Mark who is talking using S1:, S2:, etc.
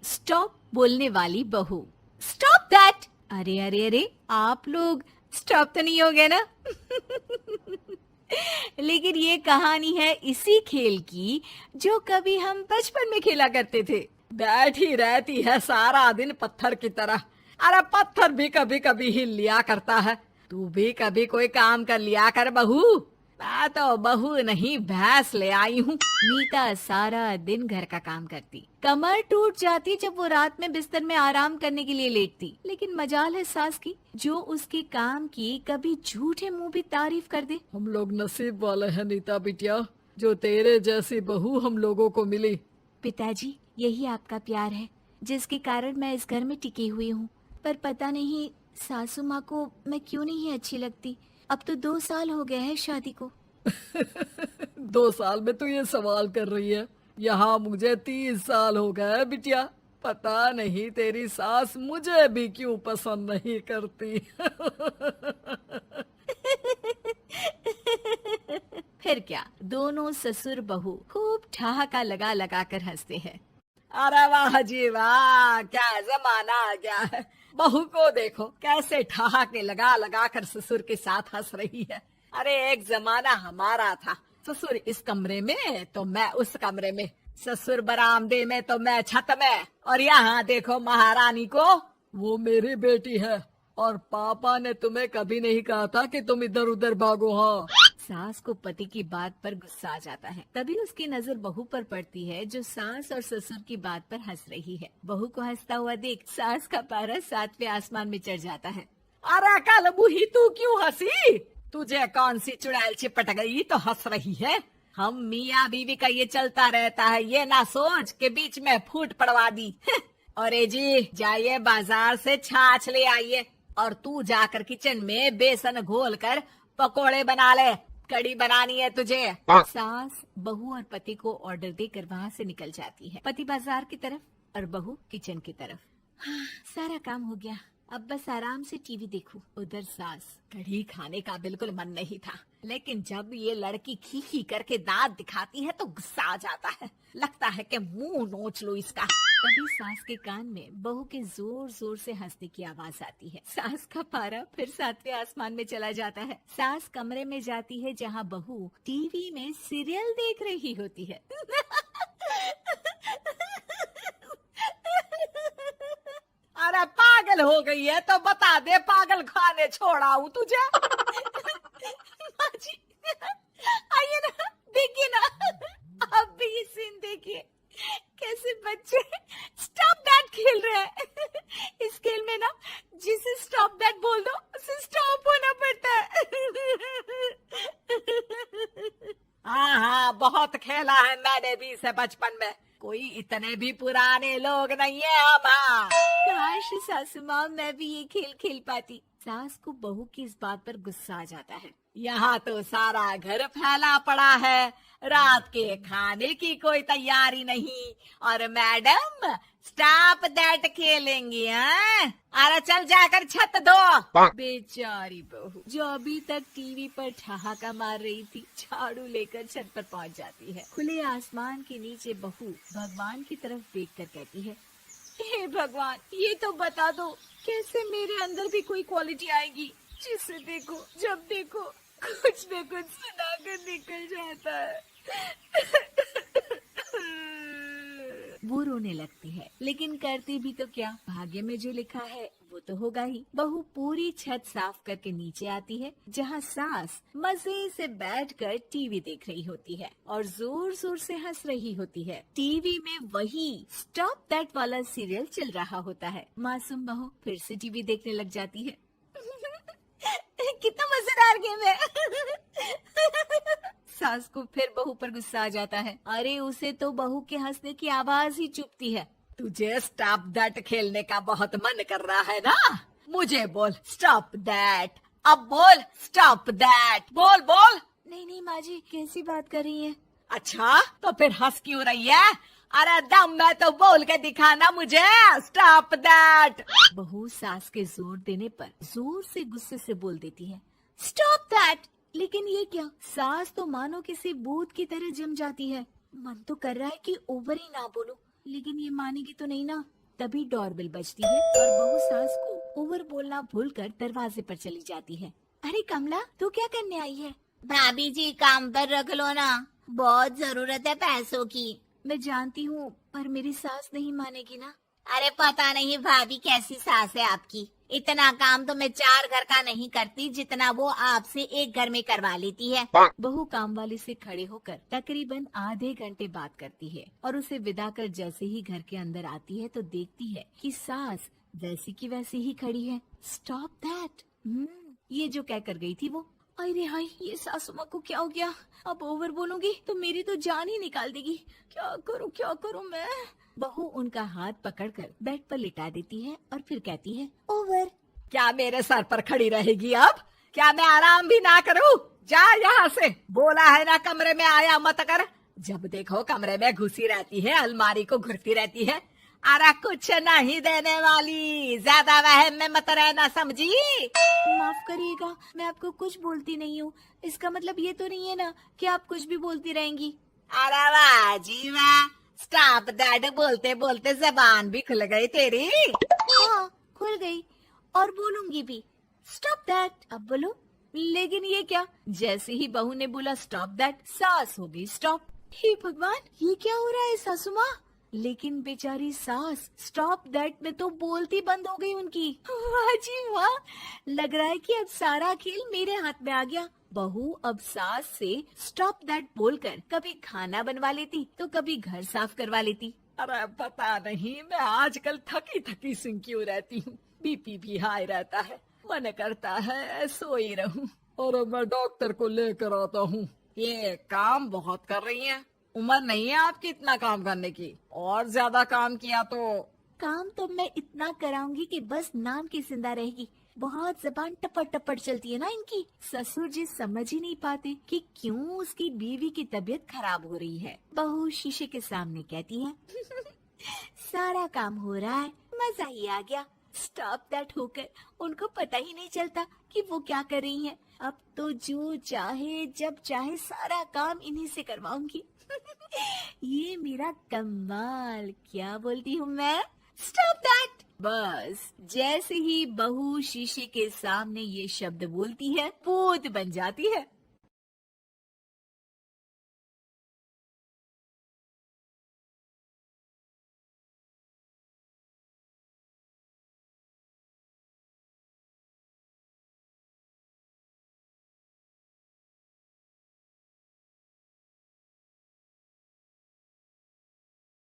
S1: Stop बोलने वाली बहू। Stop that. अरे अरे अरे, आप लोग स्टॉप तो नहीं हो गए ना? लेकिन ये कहानी है इसी खेल की जो कभी हम बचपन में खेला करते थे।
S2: बैठी रहती है सारा दिन पत्थर की तरह। अरे पत्थर भी कभी कभी हिल लिया करता है। तू भी कभी कोई काम कर लिया कर बहू। मैं तो बहू नहीं भैंस ले आई हूँ।
S1: नीता सारा दिन घर का काम करती, कमर टूट जाती जब वो रात में बिस्तर में आराम करने के लिए लेटती। लेकिन मजाल है सास की, जो उसके काम की कभी झूठे मुंह भी तारीफ कर दे।
S2: हम लोग नसीब वाले हैं नीता बिटिया, जो तेरे जैसी बहू हम लोगों को मिली।
S1: पिताजी, यही आपका प्यार है जिसके कारण मैं इस घर में टिकी हुई हूँ। पर पता नहीं सासू माँ को मैं क्यों नहीं अच्छी लगती। अब तो 2 साल हो गए हैं शादी को।
S2: 2 साल में तू ये सवाल कर रही है? यहाँ मुझे 30 साल हो गए बिटिया। पता नहीं तेरी सास मुझे भी क्यों पसंद नहीं करती।
S1: फिर क्या, दोनों ससुर बहू खूब ठहाका लगा लगा कर हंसते हैं।
S2: अरे वाह जी वाह, क्या जमाना आ गया है। बहू को देखो कैसे ठहाके लगा लगा कर ससुर के साथ हंस रही है। अरे एक जमाना हमारा था, ससुर इस कमरे में तो मैं उस कमरे में, ससुर बरामदे में तो मैं छत में। और यहाँ देखो महारानी को, वो मेरी बेटी है। और पापा ने तुम्हें कभी नहीं कहा था कि तुम इधर उधर भागो। हाँ,
S1: सास को पति की बात पर गुस्सा आ जाता है। तभी उसकी नजर बहू पर पड़ती है जो सास और ससुर की बात पर हंस रही है। बहू को हंसता हुआ देख सास का पारा 7वें आसमान में चढ़ जाता है।
S2: अरे कल बूही तू क्यों हंसी? तुझे कौन सी चुड़ैल चिपट गई तो हंस रही है? हम मियाँ बीवी का ये चलता रहता है, ये ना सोच के बीच में फूट पड़वा दी। अरे जी जाइए बाजार से छाछ ले आइए, और तू जाकर किचन में बेसन घोल कर पकोड़े बना ले, कड़ी बनानी है तुझे।
S1: सास बहू और पति को ऑर्डर देकर वहाँ से निकल जाती है। पति बाजार की तरफ और बहू किचन की तरफ। हाँ, सारा काम हो गया, अब बस आराम से टीवी देखूं। उधर सास,
S2: कढ़ी खाने का बिल्कुल मन नहीं था, लेकिन जब ये लड़की खी खी करके दांत दिखाती है तो गुस्सा आ जाता है। लगता है कि मुंह नोच लो इसका।
S1: तभी सास के कान में बहू के जोर जोर से हंसने की आवाज आती है। सास का पारा फिर 7वें आसमान में चला जाता है। सास कमरे में जाती है जहाँ बहू टीवी में सीरियल देख रही होती है।
S2: अरे पागल हो गई है तो बता दे, पागल खाने छोड़ाऊं तुझे?
S1: माँ जी, आइए ना, देखिए ना, आप भी ये सीन देखिए, कैसे बच्चे स्टॉप दैट खेल रहे हैं। इस खेल में ना जिसे स्टॉप दैट बोल दो उसे स्टॉप होना पड़ता है।
S2: हाँ हाँ, बहुत खेला है मैंने भी इसे बचपन में। कोई इतने भी पुराने लोग नहीं है हम। हाँ।
S1: काश सासू माँ मैं भी ये खेल खेल पाती। सास को बहू की इस बात पर गुस्सा आ जाता है।
S2: यहाँ तो सारा घर फैला पड़ा है, रात के खाने की कोई तैयारी नहीं, और मैडम स्टॉप दैट खेलेंगी। हाँ? अरे चल जाकर छत धो।
S1: बेचारी बहू जो अभी तक टीवी पर ठहाका मार रही थी, झाड़ू लेकर छत पर पहुंच जाती है। खुले आसमान के नीचे बहू भगवान की तरफ देखकर कहती है, हे भगवान, ये तो बता दो कैसे मेरे अंदर भी कोई क्वालिटी आएगी जिसे देखो जब देखो कुछ न कुछ सुनाकर निकल जाता है। वो रोने लगती है, लेकिन करती भी तो क्या, भाग्य में जो लिखा है वो तो होगा ही। बहू पूरी छत साफ करके नीचे आती है जहाँ सास मजे से बैठकर टीवी देख रही होती है और जोर जोर से हंस रही होती है। टीवी में वही स्टॉप दैट वाला सीरियल चल रहा होता है। मासूम बहू फिर से टीवी देखने लग जाती है। कितना मजेदार गेम है। सास को फिर बहू पर गुस्सा आ जाता है। अरे उसे तो बहू के हंसने की आवाज ही चुभती है।
S2: तुझे स्टॉप दैट खेलने का बहुत मन कर रहा है ना? मुझे बोल स्टॉप दैट, अब बोल स्टॉप दैट, बोल बोल।
S1: नहीं नहीं माँ जी, कैसी बात कर रही है?
S2: अच्छा तो फिर हंस क्यों रही है? अरे दम में तो बोल के दिखाना मुझे स्टॉप दैट।
S1: बहू सास के जोर देने पर जोर से गुस्से से बोल देती है, स्टॉप दैट। लेकिन ये क्या, सास तो मानो किसी भूत की तरह जम जाती है। मन तो कर रहा है कि ओवर ही ना बोलूं, लेकिन ये मानेगी तो नहीं ना। तभी डोरबेल बजती है और बहू सास को ओवर बोलना भूलकर दरवाजे पर चली जाती है। अरे कमला, तू क्या करने आई है?
S3: भाभी जी काम पर रख लो ना, बहुत जरूरत है पैसों की।
S1: मैं जानती हूँ, पर मेरी सास नहीं मानेगी ना।
S3: अरे पता नहीं भाभी कैसी सास है आपकी, इतना काम तो मैं 4 घर का नहीं करती जितना वो आपसे एक घर में करवा लेती है।
S1: बहू काम वाली से खड़े होकर तकरीबन आधे घंटे बात करती है और उसे विदा कर जैसे ही घर के अंदर आती है तो देखती है कि सास वैसी की वैसी ही खड़ी है। Stop that. ये जो कह कर गई थी वो। अरे हाय, ये सासू माँ को क्या हो गया? अब ओवर बोलूंगी तो मेरी तो जान ही निकाल देगी। क्या करूँ मैं? बहू उनका हाथ पकड़कर बेड पर लिटा देती है और फिर कहती है, ओवर।
S2: क्या मेरे सर पर खड़ी रहेगी अब? क्या मैं आराम भी ना करूं? जा यहाँ से, बोला है ना कमरे में आया मत कर। जब देखो कमरे में घुसी रहती है, अलमारी को घुरती रहती है। अरे कुछ नहीं देने वाली, ज्यादा वहम में मत रहना, समझी?
S1: माफ करिएगा, मैं आपको कुछ बोलती नहीं हूँ। इसका मतलब ये तो नहीं है ना कि आप कुछ भी बोलती रहेंगी।
S2: अरे वाह जी वाह, स्टॉप दैट बोलते बोलते जबान भी खुल गई तेरी।
S1: हाँ, खुल गई और बोलूंगी भी। Stop that. अब बोलो। लेकिन ये क्या? जैसे ही बहू ने बोला स्टॉप दैट, सास हो गई स्टॉप। हे भगवान, ये क्या हो रहा है सासू माँ? लेकिन बेचारी सास स्टॉप दैट में तो बोलती बंद हो गई उनकी। वाह जी वाह, लग रहा है कि अब सारा खेल मेरे हाथ में आ गया। बहू अब सास से स्टॉप दैट बोलकर कभी खाना बनवा लेती तो कभी घर साफ करवा लेती।
S2: अरे पता नहीं, मैं आजकल थकी थकी सी क्यों रहती हूँ। बीपी भी हाई रहता है, मन करता है सोई रहूं। और मैं डॉक्टर को लेकर आता हूँ। ये काम बहुत कर रही हैं, उम्र नहीं है आपकी इतना काम करने की। और ज्यादा काम किया तो
S1: काम तो मैं इतना कराऊंगी कि बस नाम की जिंदा रहेगी। बहुत जबान टपट टपट चलती है ना इनकी। ससुर जी समझ ही नहीं पाते कि क्यों उसकी बीवी की तबीयत खराब हो रही है। बहू शीशे के सामने कहती है, सारा काम हो रहा है, मजा ही आ गया। स्टॉप दैट होकर उनको पता ही नहीं चलता कि वो क्या कर रही हैं। अब तो जो चाहे जब चाहे सारा काम इन्हीं से करवाऊंगी। ये मेरा कमाल। क्या बोलती हूँ मैं? Stop that. बस जैसे ही बहू शीशे के सामने ये शब्द बोलती है, भूत बन जाती है।